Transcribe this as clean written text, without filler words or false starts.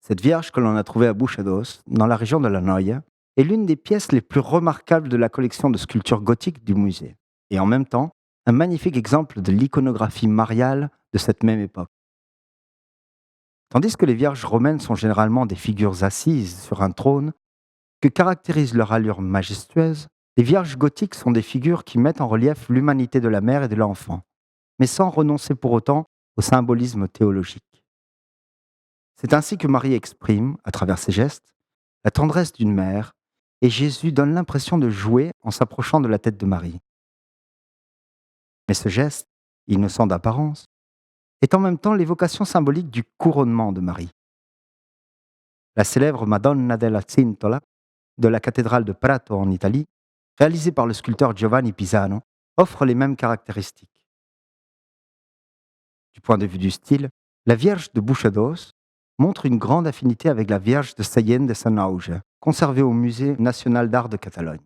Cette Vierge que l'on a trouvée à Buixados, dans la région de la Noye, est l'une des pièces les plus remarquables de la collection de sculptures gothiques du musée, et en même temps, un magnifique exemple de l'iconographie mariale de cette même époque. Tandis que les Vierges romaines sont généralement des figures assises sur un trône, que caractérise leur allure majestueuse, les Vierges gothiques sont des figures qui mettent en relief l'humanité de la mère et de l'enfant, mais sans renoncer pour autant au symbolisme théologique. C'est ainsi que Marie exprime, à travers ses gestes, la tendresse d'une mère, et Jésus donne l'impression de jouer en s'approchant de la tête de Marie. Mais ce geste, innocent d'apparence, est en même temps l'évocation symbolique du couronnement de Marie. La célèbre Madonna della Cintola de la cathédrale de Prato en Italie, réalisée par le sculpteur Giovanni Pisano, offre les mêmes caractéristiques. Du point de vue du style, la Vierge de Buixados montre une grande affinité avec la Vierge de Sallent de Sant Auge, conservée au Musée national d'art de Catalogne.